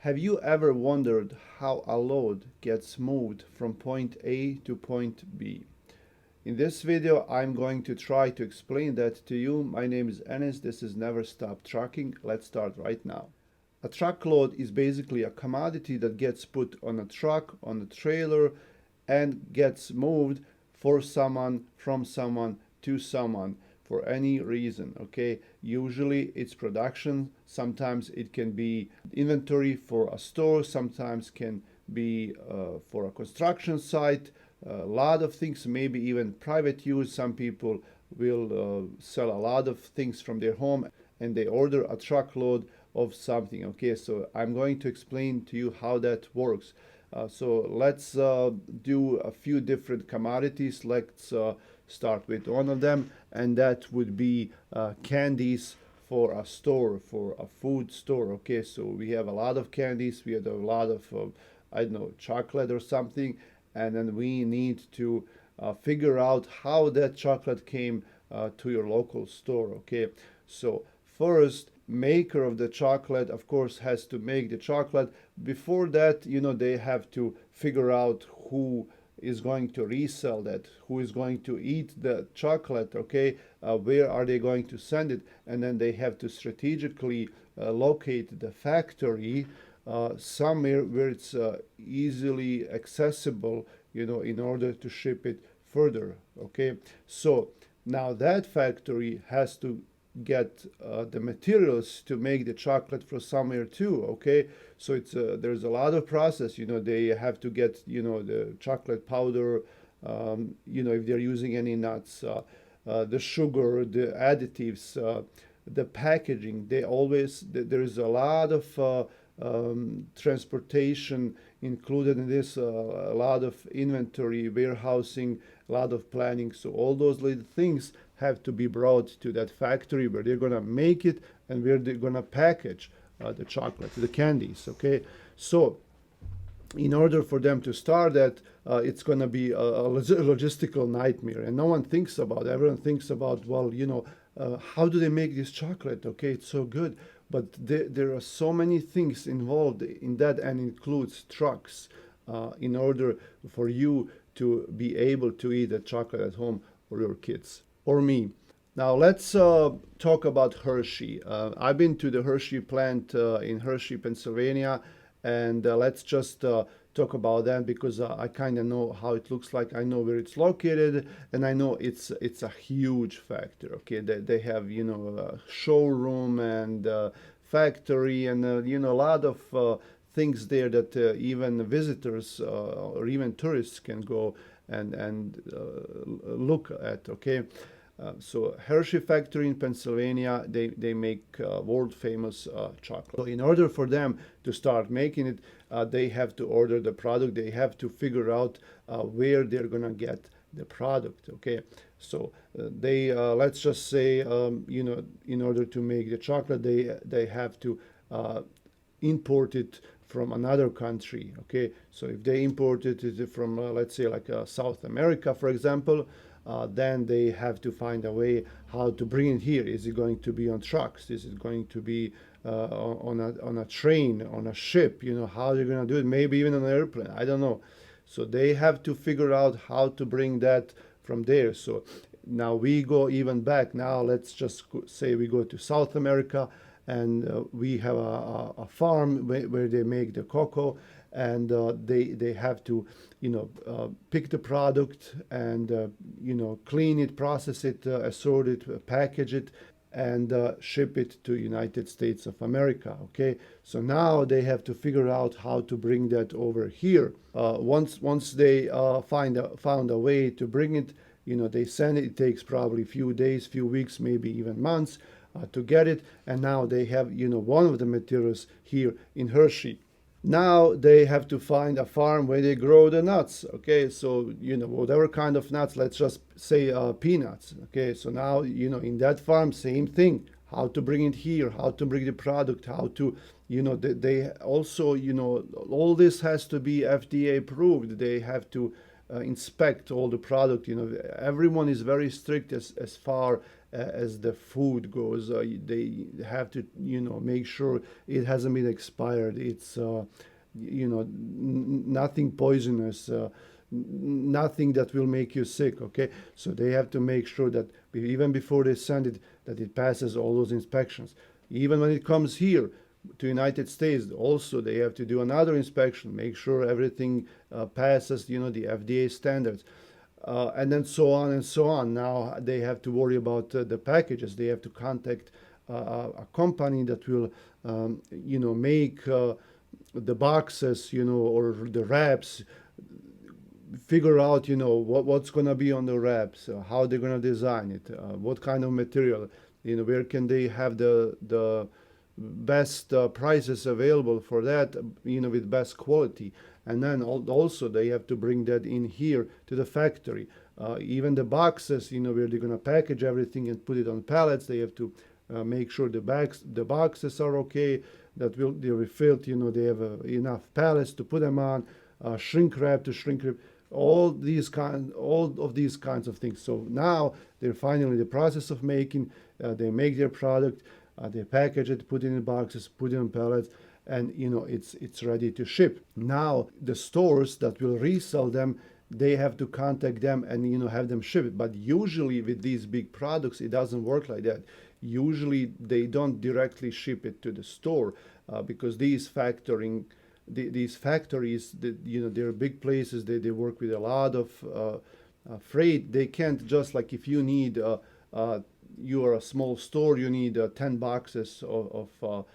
Have you ever wondered how a load gets moved from point A to point B? In this video, I'm going to try to explain that to you. My name is Enes. This is Never Stop Trucking. Let's start right now. A truckload is basically a commodity that gets put on a truck, on a trailer, and gets moved for someone, from someone to someone for any reason. Okay, usually it's production, sometimes it can be inventory for a store, sometimes can be for a construction site, a lot of things, maybe even private use. Some people will sell a lot of things from their home and they order a truckload of something. Okay, so I'm going to explain to you how that works. So let's do a few different commodities. Let's start with one of them, and that would be candies for a store, for a food store. Okay, so we have a lot of candies, we have a lot of I don't know, chocolate or something, and then we need to figure out how that chocolate came to your local store. Okay, so first, maker of the chocolate of course has to make the chocolate. Before that, they have to figure out who is going to resell that, who is going to eat the chocolate. Okay, where are they going to send it, and then they have to strategically locate the factory somewhere where it's easily accessible, in order to ship it further. Okay, so now that factory has to get the materials to make the chocolate from somewhere too. Okay, so it's there's a lot of process. They have to get the chocolate powder, if they're using any nuts, the sugar, the additives, the packaging. There's a lot of transportation included in this, a lot of inventory, warehousing, a lot of planning. So all those little things have to be brought to that factory where they're going to make it and where they're going to package the chocolate, the candies. Okay, so in order for them to start that, it's going to be a logistical nightmare, and no one thinks about it. Everyone thinks about, well, how do they make this chocolate? Okay, it's so good, but there are so many things involved in that, and includes trucks, in order for you to be able to eat a chocolate at home, or your kids, or me. Now let's talk about Hershey. I've been to the Hershey plant in Hershey, Pennsylvania, and let's just talk about that, because I kind of know how it looks like. I know where it's located, and I know it's a huge factory. Okay, they have a showroom and factory, and a lot of things there that even visitors or even tourists can go and look at. Okay, so Hershey factory in Pennsylvania, they make world famous chocolate. So in order for them to start making it, they have to order the product. They have to figure out where they're gonna get the product. Okay, so they let's just say, in order to make the chocolate, they have to import it from another country. Okay, so if they imported it from let's say like South America, for example, then they have to find a way how to bring it here. Is it going to be on trucks? Is it going to be on a train, on a ship? How they're going to do it? Maybe even on an airplane. I don't know. So they have to figure out how to bring that from there. So now we go even back. Now let's just say we go to South America, and we have a farm where they make the cocoa, and they have to pick the product and clean it, process it, assort it, package it, and ship it to United States of America. Okay, so now they have to figure out how to bring that over here. Once they found a way to bring it, they send it. It takes probably a few days, few weeks, maybe even months to get it, and now they have one of the materials here in Hershey. Now they have to find a farm where they grow the nuts. Okay, so whatever kind of nuts, let's just say peanuts. Okay, so now in that farm, same thing, how to bring it here, how to bring the product, how to they also all this has to be FDA approved. They have to inspect all the product. Everyone is very strict as far as the food goes. They have to, make sure it hasn't been expired. It's nothing poisonous, nothing that will make you sick. Okay, so they have to make sure that even before they send it, that it passes all those inspections. Even when it comes here to United States, also they have to do another inspection, make sure everything passes, the FDA standards. And then so on and so on. Now they have to worry about the packages. They have to contact a company that will, make the boxes, or the wraps, figure out, what's going to be on the wraps, how they're going to design it, what kind of material, where can they have the best prices available for that, with best quality. And then also they have to bring that in here to the factory. Even the boxes, where they're going to package everything and put it on pallets, they have to make sure the boxes are okay, that they'll be filled, they have enough pallets to put them on, shrink wrap to shrink wrap, all of these kinds of things. So now they're finally in the process of making. They make their product, they package it, put it in boxes, put it on pallets, and it's ready to ship. Now the stores that will resell them, they have to contact them and have them ship it. But usually with these big products, it doesn't work like that. Usually they don't directly ship it to the store because these factories, they're big places. They work with a lot of freight. They can't just, like, if you need you are a small store, you need 10 boxes of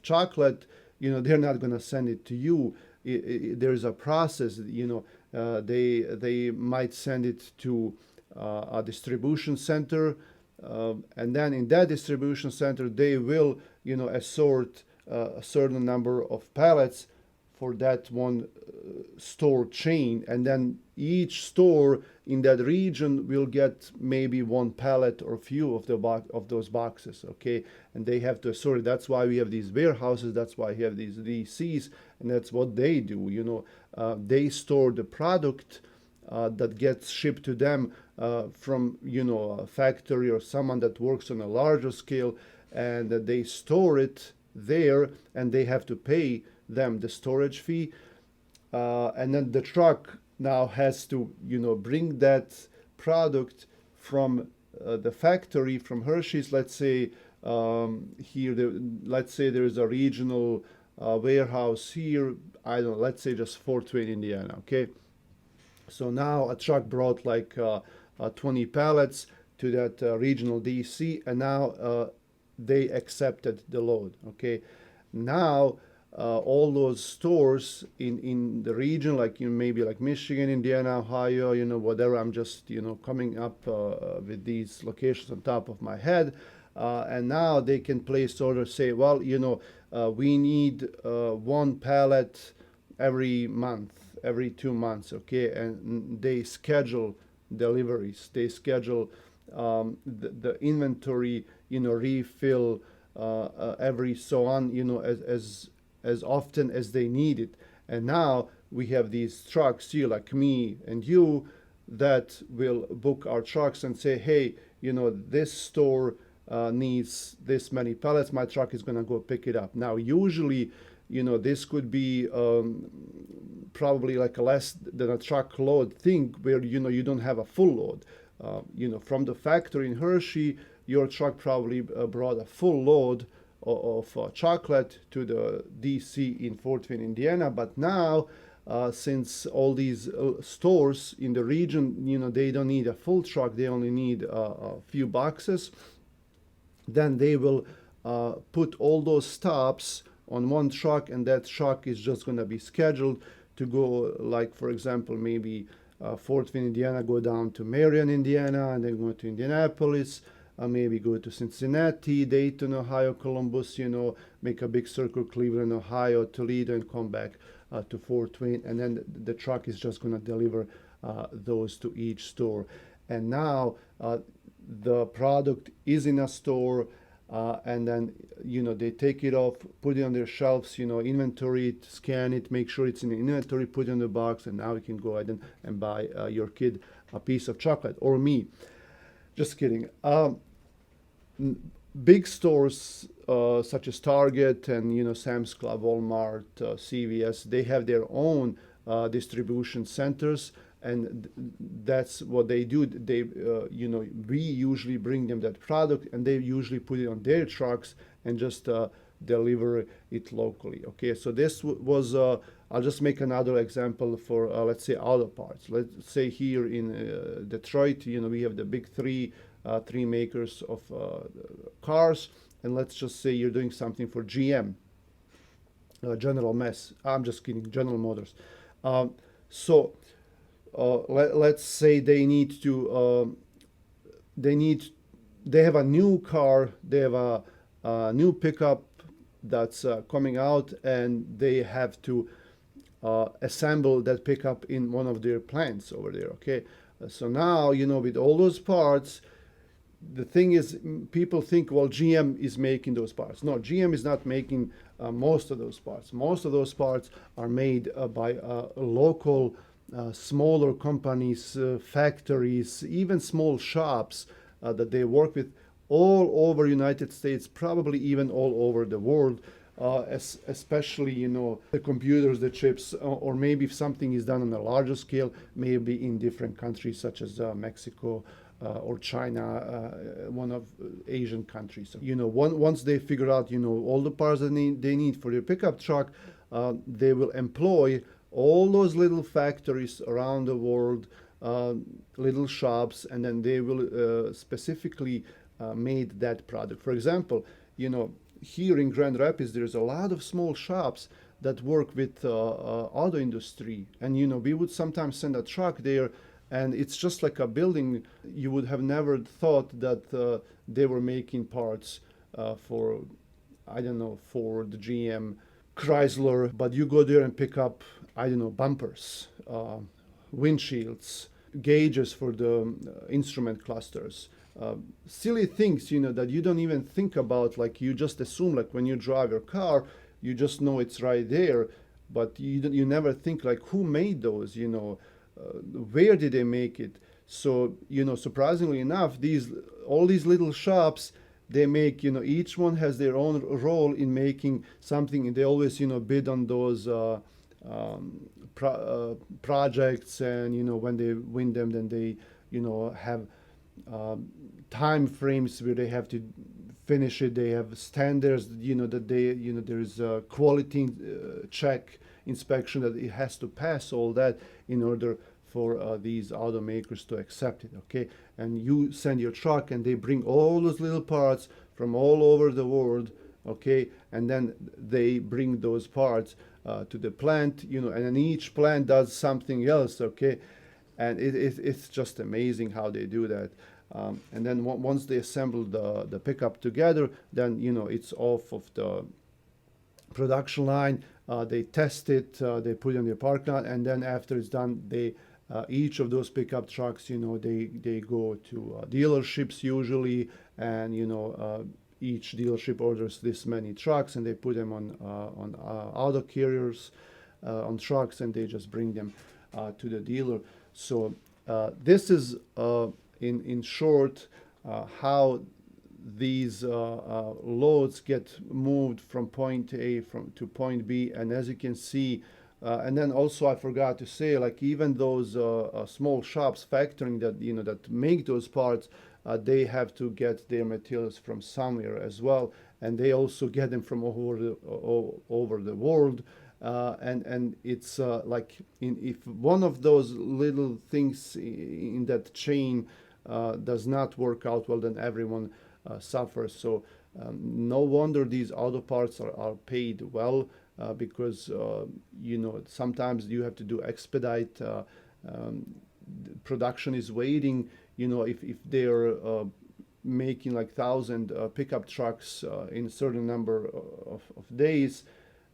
chocolate, they're not going to send it to you. There's a process, they might send it to a distribution center, and then in that distribution center, they will, assort a certain number of pallets for that one store chain, and then each store in that region will get maybe one pallet or few of those boxes. Okay, and they have to sort it. That's why we have these warehouses. That's why we have these DCs, and that's what they do. They store the product that gets shipped to them from a factory or someone that works on a larger scale, and they store it there, and they have to pay them the storage fee, and then the truck now has to bring that product from the factory, from Hershey's. Let's say let's say there's a regional warehouse here, I don't know, let's say just Fort Wayne, Indiana. Okay, so now a truck brought like 20 pallets to that regional DC, and now they accepted the load. Okay, now all those stores in the region, like maybe like Michigan, Indiana, Ohio, whatever. I'm just coming up with these locations on top of my head, and now they can place orders. Say, well, we need one pallet every month, every 2 months. Okay, and they schedule deliveries. They schedule the inventory, refill every so on, as often as they need it. And now we have these trucks here, like me and you, that will book our trucks and say, hey, this store needs this many pallets. My truck is going to go pick it up. Now, usually, this could be probably like a less than a truckload thing, where you don't have a full load. From the factory in Hershey, your truck probably brought a full load of chocolate to the DC in Fort Wayne, Indiana. But now, since all these stores in the region, they don't need a full truck, they only need a few boxes, then they will put all those stops on one truck, and that truck is just going to be scheduled to go, like, for example, maybe Fort Wayne, Indiana, go down to Marion, Indiana, and then go to Indianapolis, maybe go to Cincinnati, Dayton, Ohio, Columbus, make a big circle, Cleveland, Ohio, Toledo, and come back to Fort Wayne. And then the truck is just going to deliver those to each store. And now the product is in a store, and then, they take it off, put it on their shelves, inventory it, scan it, make sure it's in the inventory, put it in the box, and now you can go ahead and buy your kid a piece of chocolate, or me. Just kidding. big stores such as Target and Sam's Club, Walmart, CVS, they have their own distribution centers, and that's what they do. They we usually bring them that product, and they usually put it on their trucks and just deliver it locally. Okay, so this was I'll just make another example for let's say auto parts. Let's say here in Detroit, we have the big three makers of cars, and let's just say you're doing something for GM, General Mess. I'm just kidding, General Motors. So let's say they have a new car, they have a new pickup that's coming out, and they have to assemble that pickup in one of their plants over there. Okay, so now with all those parts, the thing is, people think, well, GM is making those parts. No, GM is not making most of those parts. Most of those parts are made by local smaller companies, factories, even small shops that they work with all over United States, probably even all over the world. Especially the computers, the chips, or maybe if something is done on a larger scale, maybe in different countries such as Mexico or China, one of Asian countries. Once they figure out all the parts that they need for their pickup truck, they will employ all those little factories around the world, little shops, and then they will specifically made that product. For example, here in Grand Rapids, there's a lot of small shops that work with auto industry, and we would sometimes send a truck there, and it's just like a building. You would have never thought that they were making parts for, I don't know, Ford, GM, Chrysler, but you go there and pick up, I don't know, bumpers, windshields, gauges for the instrument clusters. Silly things, that you don't even think about. Like you just assume, like when you drive your car, you just know it's right there, but you never think like who made those, where did they make it? So surprisingly enough, all these little shops, they make, each one has their own role in making something, and they always bid on those projects, and when they win them, then they have time frames where they have to finish it. They have standards, that there's a quality check inspection that it has to pass all that in order for these automakers to accept it. Okay, and you send your truck, and they bring all those little parts from all over the world. Okay, and then they bring those parts to the plant, and then each plant does something else. Okay, and it's just amazing how they do that. And then once they assemble the pickup together, then it's off of the production line. They test it, they put it on their parking lot, and then after it's done, they each of those pickup trucks, they go to dealerships usually, and each dealership orders this many trucks, and they put them on auto carriers, on trucks, and they just bring them to the dealer. So this is in short how these loads get moved from point A to point B. And as you can see, and then also I forgot to say, like even those small shops factoring that make those parts, they have to get their materials from somewhere as well, and they also get them from over the world. And it's like if one of those little things in that chain does not work out well, then everyone suffers. So no wonder these auto parts are paid well, because sometimes you have to do expedite. Production is waiting. If they're making like 1,000 pickup trucks in a certain number of days,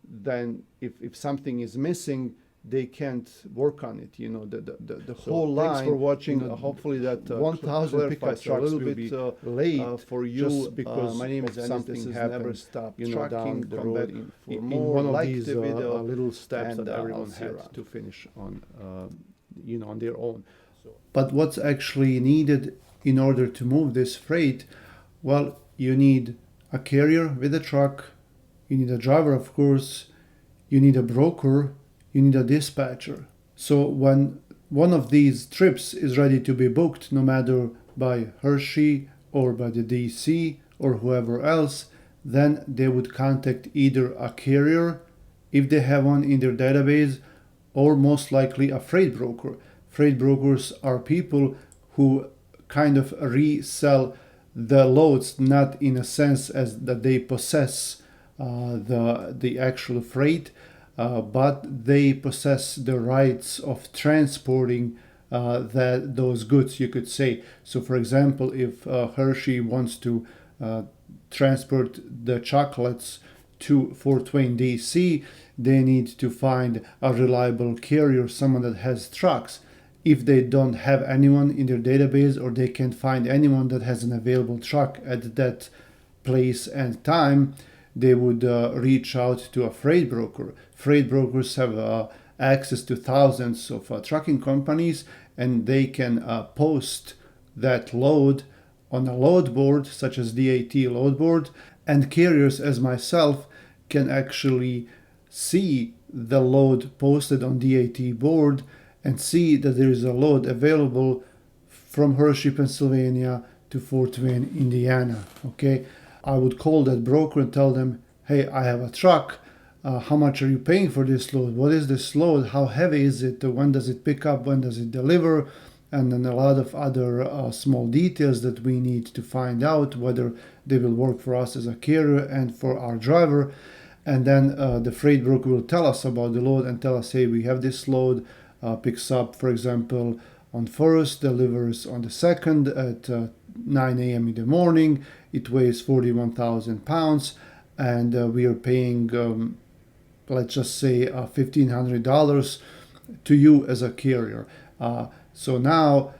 then if something is missing, they can't work on it. The whole line. Thanks for watching. Hopefully that 1,000 pickup trucks will be late for you. Just because my name is something never stop. Down the road for more in one of these little steps that everyone had to finish on. On their own. But what's actually needed in order to move this freight? Well, you need a carrier with a truck, you need a driver, of course, you need a broker, you need a dispatcher. So when one of these trips is ready to be booked, no matter by Hershey or by the DC or whoever else, then they would contact either a carrier, if they have one in their database, or most likely a freight broker. Freight brokers are people who kind of resell the loads, not in a sense as that they possess the actual freight, but they possess the rights of transporting those goods, you could say. So, for example, if Hershey wants to transport the chocolates to Fort Wayne, DC, they need to find a reliable carrier, someone that has trucks. If they don't have anyone in their database, or they can't find anyone that has an available truck at that place and time, they would reach out to a freight broker. Freight brokers have access to thousands of trucking companies, and they can post that load on a load board, such as DAT load board, and carriers as myself can actually see the load posted on DAT board and see that there is a load available from Hershey, Pennsylvania to Fort Wayne, Indiana. Okay, I would call that broker and tell them, hey, I have a truck. How much are you paying for this load? What is this load? How heavy is it? When does it pick up? When does it deliver? And then a lot of other small details that we need to find out whether they will work for us as a carrier and for our driver. And then the freight broker will tell us about the load and tell us, hey, we have this load, picks up, for example, on 1st, delivers on the 2nd at 9 a.m. in the morning. It weighs 41,000 pounds, and we are paying, let's just say, $1,500 to you as a carrier. So now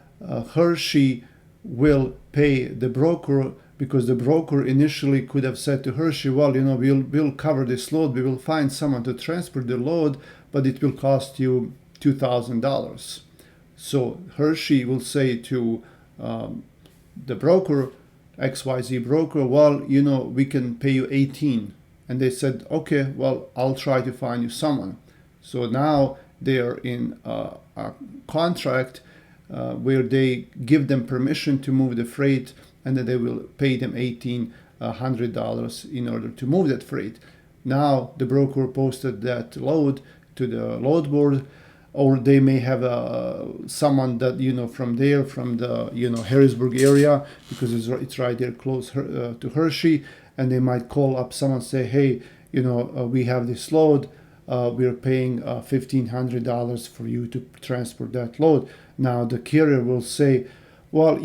Hershey will pay the broker, because the broker initially could have said to Hershey, well, we'll cover this load, we will find someone to transport the load, but it will cost you $2,000. So Hershey will say to the broker, XYZ broker, well, we can pay you 18. And they said, okay, well, I'll try to find you someone. So now they are in a contract where they give them permission to move the freight, and then they will pay them $1,800 in order to move that freight. Now the broker posted that load to the load board, or they may have someone that from the Harrisburg area, because it's right there close to Hershey, and they might call up someone and say, hey, we have this load, we're paying $1,500 for you to transport that load. Now the carrier will say, well,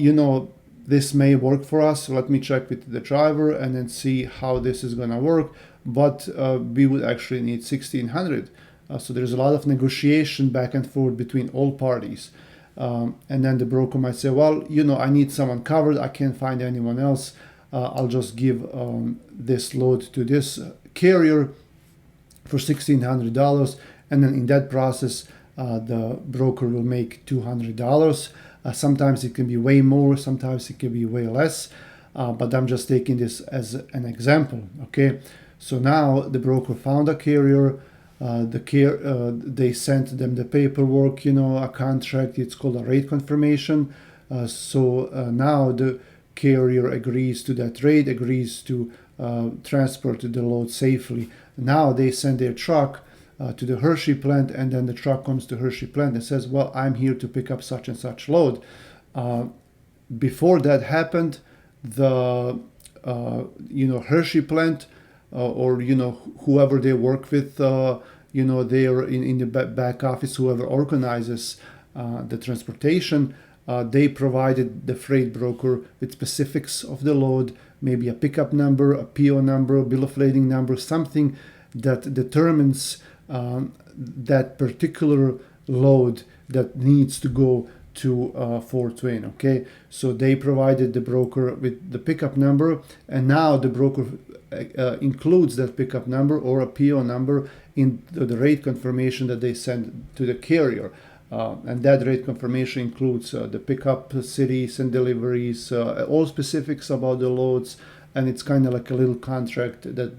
this may work for us, so let me check with the driver and then see how this is going to work, but we would actually need $1,600. So there's a lot of negotiation back and forth between all parties. And then the broker might say, well, I need someone covered, I can't find anyone else, I'll just give this load to this carrier for $1,600, and then in that process the broker will make $200. Sometimes it can be way more, sometimes it can be way less, but I'm just taking this as an example. Okay, so now the broker found a carrier. They sent them the paperwork, a contract. It's called a rate confirmation. So now the carrier agrees to that rate, agrees to transport the load safely. Now they send their truck to the Hershey plant, and then the truck comes to Hershey plant and says, well, I'm here to pick up such and such load. Before that happened, the Hershey plant or whoever they work with, they are in the back office, whoever organizes the transportation, they provided the freight broker with specifics of the load, maybe a pickup number, a PO number, a bill of lading number, something that determines that particular load that needs to go to Fort Wayne. Okay, so they provided the broker with the pickup number, and now the broker includes that pickup number or a PO number in the rate confirmation that they send to the carrier. And that rate confirmation includes the pickup cities and deliveries, all specifics about the loads, and it's kind of like a little contract that,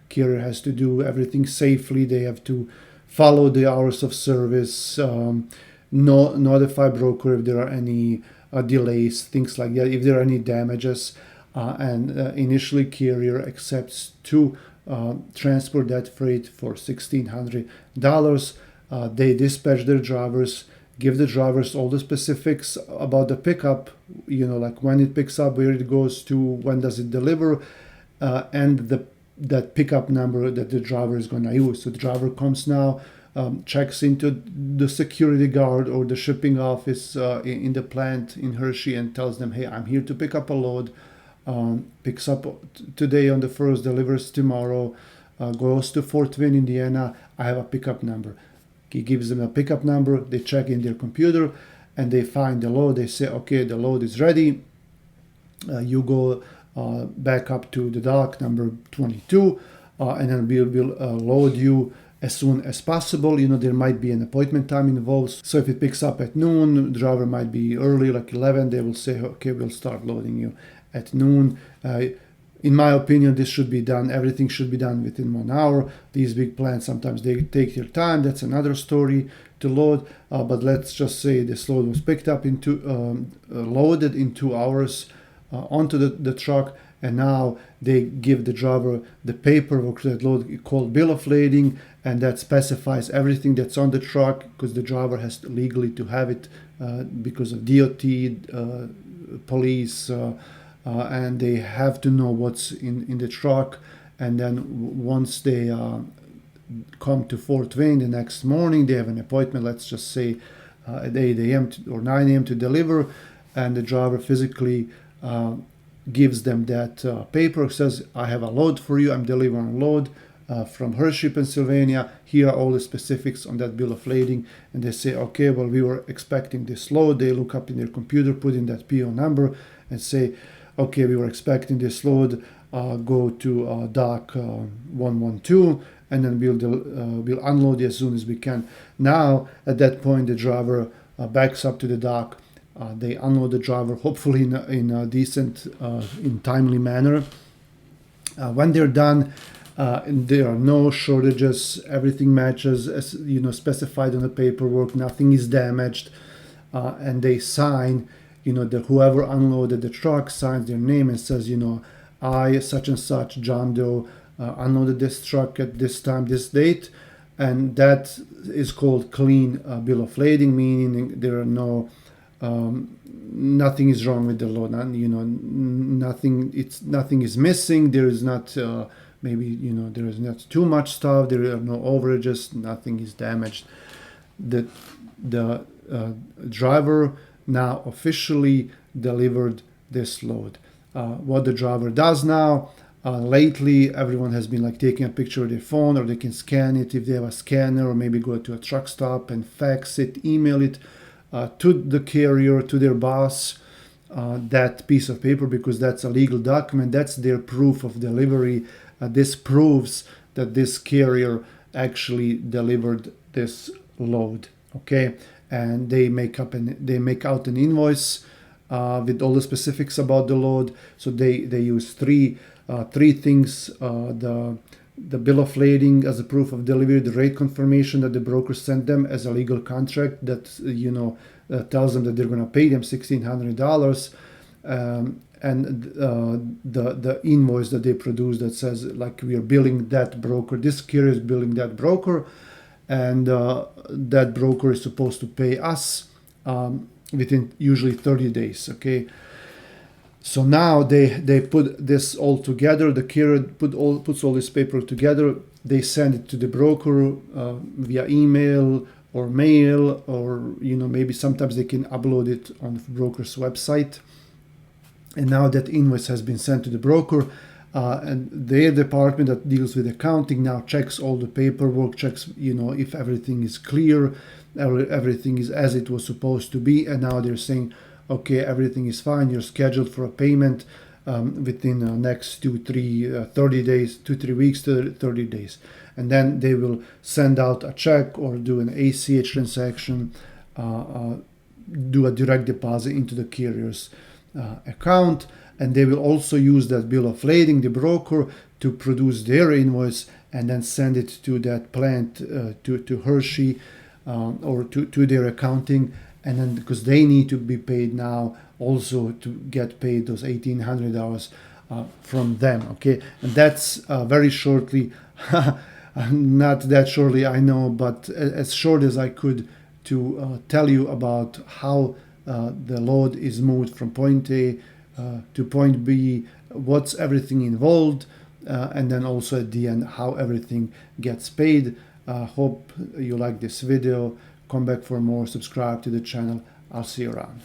carrier has to do everything safely. They have to follow the hours of service, notify broker if there are any delays, things like that, if there are any damages. And initially carrier accepts to transport that freight for $1,600. They dispatch their drivers, give the drivers all the specifics about the pickup, like when it picks up, where it goes to, when does it deliver, and that pickup number that the driver is going to use. So the driver comes now, checks into the security guard or the shipping office in the plant in Hershey and tells them, hey, I'm here to pick up a load. Picks up today on the 1st, delivers tomorrow, goes to Fort Wayne, Indiana. I have a pickup number. He gives them a pickup number. They check in their computer and they find the load. They say, okay, the load is ready. You go back up to the dock number 22, and then we'll load you as soon as possible. There might be an appointment time involved. So if it picks up at noon, the driver might be early, like 11. They will say, okay, we'll start loading you at noon. In my opinion, this should be done. Everything should be done within 1 hour. These big plants, sometimes they take their time. That's another story to load. But let's just say this load was picked up loaded in 2 hours onto the truck. And now they give the driver the paperwork that load called bill of lading, and that specifies everything that's on the truck, because the driver has legally to have it because of DOT, police, and they have to know what's in the truck. And then once they come to Fort Wayne the next morning, they have an appointment, let's just say at 8 a.m. or 9 a.m. to deliver, and the driver physically gives them that paper, says, I have a load for you, I'm delivering a load from Hershey, Pennsylvania. Here are all the specifics on that bill of lading. And they say, okay, well, we were expecting this load. They look up in their computer, put in that PO number and say, okay, we were expecting this load, go to dock 112, and then we'll unload it as soon as we can. Now, at that point, the driver backs up to the dock. They unload the driver, hopefully in a decent, in timely manner. When they're done, there are no shortages. Everything matches as specified on the paperwork. Nothing is damaged, and they sign. Whoever unloaded the truck signs their name and says, I, such and such, John Doe, unloaded this truck at this time, this date, and that is called clean bill of lading, meaning there are no. Nothing is wrong with the load. Nothing is missing. There is not there is not too much stuff. There are no overages. Nothing is damaged. The driver now officially delivered this load. What the driver does now, lately everyone has been taking a picture of their phone, or they can scan it if they have a scanner, or maybe go to a truck stop and fax it, email it to the carrier, to their boss, that piece of paper, because that's a legal document. That's their proof of delivery. This proves that this carrier actually delivered this load. Okay, and they make out an invoice with all the specifics about the load. So they use three things: the bill of lading as a proof of delivery, the rate confirmation that the broker sent them as a legal contract that tells them that they're going to pay them $1,600, and the invoice that they produce that says we are billing that broker. This carrier is billing that broker, and that broker is supposed to pay us within usually 30 days. Okay. So now they put this all together. The carrier puts all this paper together. They send it to the broker via email or mail, or maybe sometimes they can upload it on the broker's website. And now that invoice has been sent to the broker, and their department that deals with accounting now checks all the paperwork, checks if everything is clear, everything is as it was supposed to be, and now they're saying, okay, everything is fine. You're scheduled for a payment within the next 30 days, 2-3 weeks to 30 days. And then they will send out a check or do an ACH transaction, do a direct deposit into the carrier's account. and they will also use that bill of lading, the broker, to produce their invoice and then send it to that plant, to Hershey, or to their accounting. And then because they need to be paid now also to get paid those $1,800 from them. Okay, and that's very shortly, not that shortly, I know, but as short as I could, to tell you about how the load is moved from point A to point B, what's everything involved, and then also at the end how everything gets paid. Hope you like this video. Come back for more, subscribe to the channel. I'll see you around.